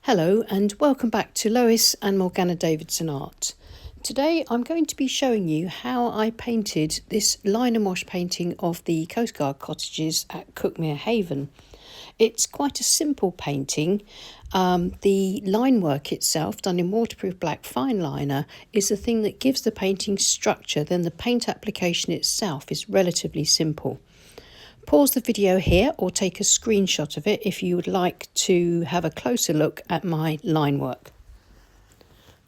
Hello and welcome back to Lois and Morgana Davidson Art. Today I'm going to be showing you how I painted this line and wash painting of the Coast Guard cottages at Cookmere Haven. It's quite a simple painting. The line work itself, done in waterproof black fine liner, is the thing that gives the painting structure. Then the paint application itself is relatively simple. Pause the video here or take a screenshot of it if you would like to have a closer look at my line work.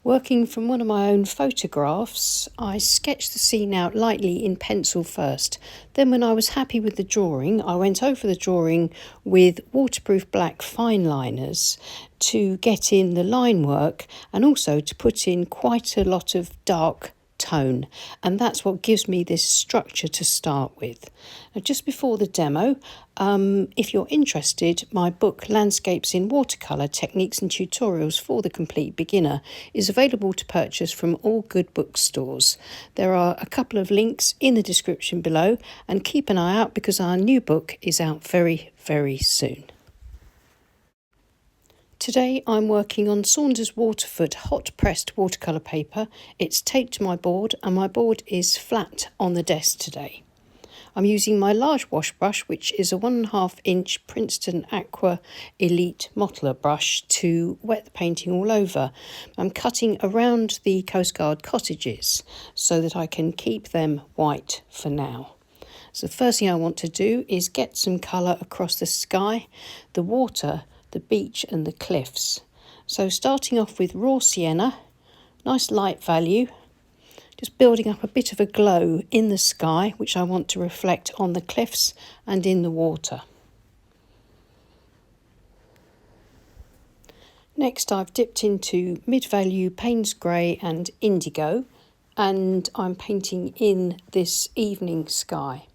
Working from one of my own photographs, I sketched the scene out lightly in pencil first. Then when I was happy with the drawing, I went over the drawing with waterproof black fine liners to get in the line work and also to put in quite a lot of dark tone, and that's what gives me this structure to start with. Now, just before the demo, if you're interested, my book Landscapes in Watercolour Techniques and Tutorials for the Complete Beginner is available to purchase from all good bookstores. There are a couple of links in the description below, and keep an eye out because our new book is out very, very soon. Today I'm working on Saunders Waterford hot pressed watercolour paper. It's taped to my board and my board is flat on the desk today. I'm using my large wash brush, which is a 1.5 inch Princeton Aqua Elite Mottler brush, to wet the painting all over. I'm cutting around the Coast Guard cottages so that I can keep them white for now. So the first thing I want to do is get some colour across the sky, the water, the beach and the cliffs. So starting off with raw sienna, nice light value, just building up a bit of a glow in the sky, which I want to reflect on the cliffs and in the water. Next I've dipped into mid-value Payne's Grey and Indigo, and I'm painting in this evening sky.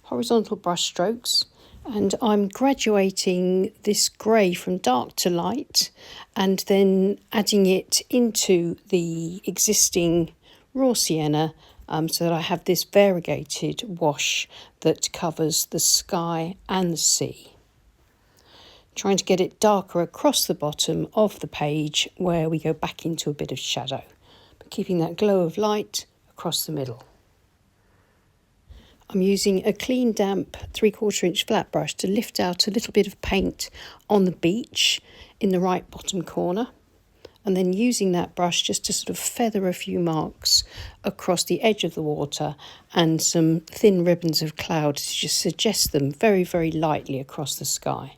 Horizontal brush strokes, and I'm graduating this grey from dark to light and then adding it into the existing raw sienna so that I have this variegated wash that covers the sky and the sea. Trying to get it darker across the bottom of the page where we go back into a bit of shadow, but keeping that glow of light across the middle. I'm using a clean damp 3/4 inch flat brush to lift out a little bit of paint on the beach in the right bottom corner, and then using that brush just to sort of feather a few marks across the edge of the water and some thin ribbons of cloud to just suggest them very, very lightly across the sky.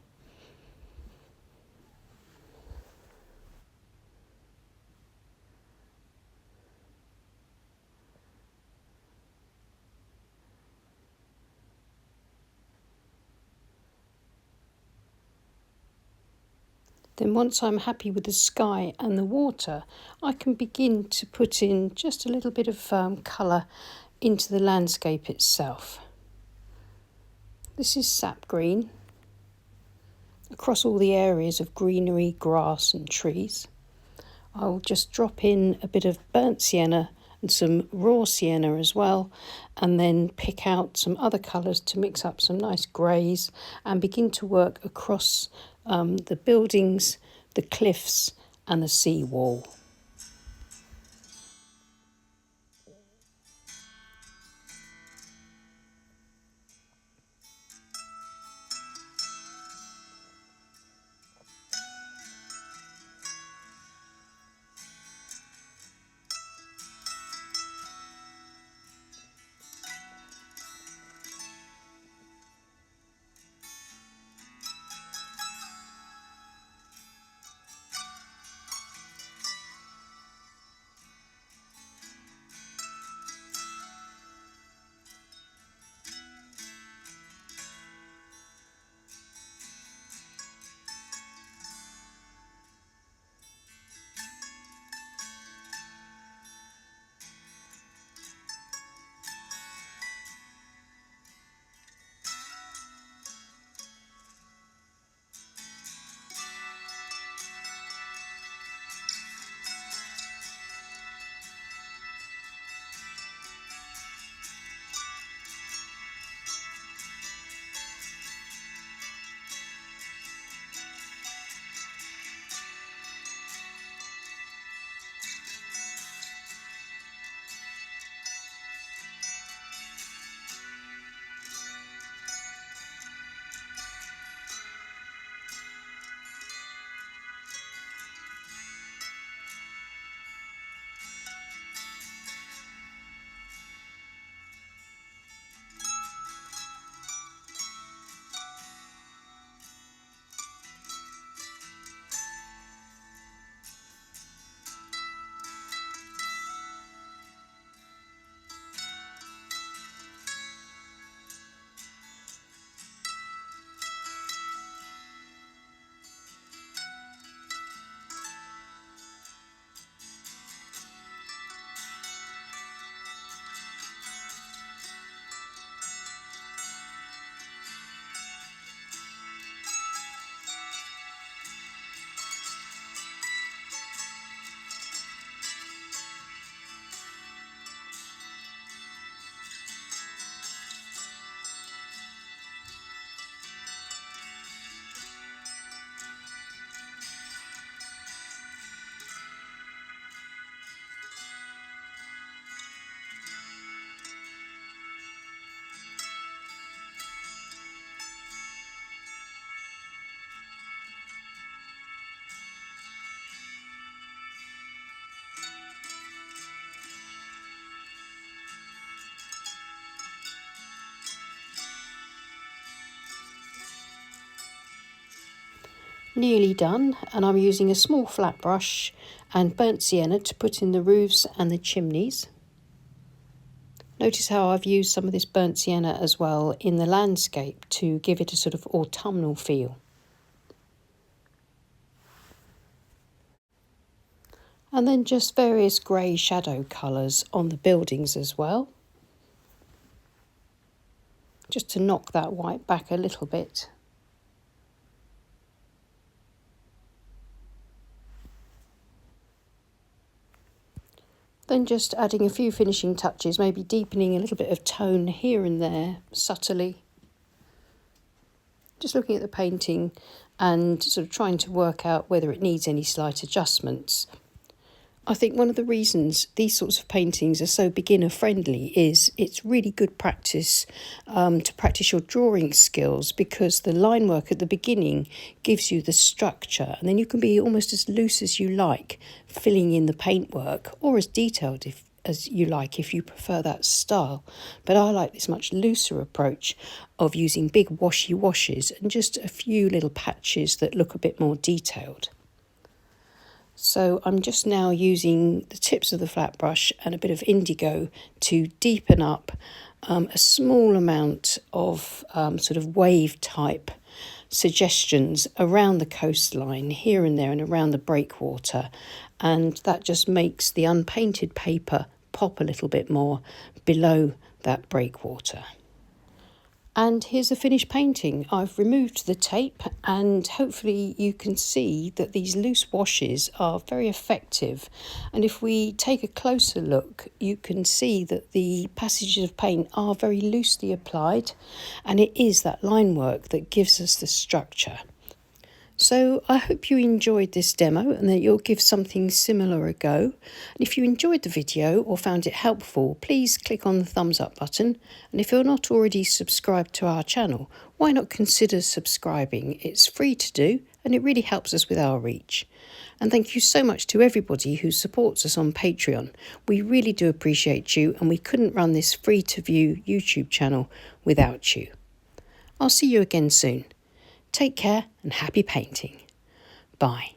Then once I'm happy with the sky and the water, I can begin to put in just a little bit of colour into the landscape itself. This is sap green across all the areas of greenery, grass and trees. I'll just drop in a bit of burnt sienna and some raw sienna as well, and then pick out some other colours to mix up some nice greys and begin to work across the buildings, the cliffs and the sea wall. Nearly done, and I'm using a small flat brush and burnt sienna to put in the roofs and the chimneys. Notice how I've used some of this burnt sienna as well in the landscape to give it a sort of autumnal feel. And then just various grey shadow colours on the buildings as well, just to knock that white back a little bit. Then just adding a few finishing touches, maybe deepening a little bit of tone here and there, subtly. Just looking at the painting and sort of trying to work out whether it needs any slight adjustments. I think one of the reasons these sorts of paintings are so beginner friendly is it's really good practice to practice your drawing skills, because the line work at the beginning gives you the structure, and then you can be almost as loose as you like, filling in the paintwork, or as detailed as you like if you prefer that style. But I like this much looser approach of using big washy washes and just a few little patches that look a bit more detailed. So I'm just now using the tips of the flat brush and a bit of indigo to deepen up a small amount of sort of wave type suggestions around the coastline here and there and around the breakwater, and that just makes the unpainted paper pop a little bit more below that breakwater. And here's the finished painting. I've removed the tape, and hopefully you can see that these loose washes are very effective. And if we take a closer look, you can see that the passages of paint are very loosely applied, and it is that line work that gives us the structure. So I hope you enjoyed this demo and that you'll give something similar a go. And if you enjoyed the video or found it helpful, please click on the thumbs up button. And if you're not already subscribed to our channel, why not consider subscribing? It's free to do and it really helps us with our reach. And thank you so much to everybody who supports us on Patreon. We really do appreciate you, and we couldn't run this free to view YouTube channel without you. I'll see you again soon. Take care and happy painting. Bye.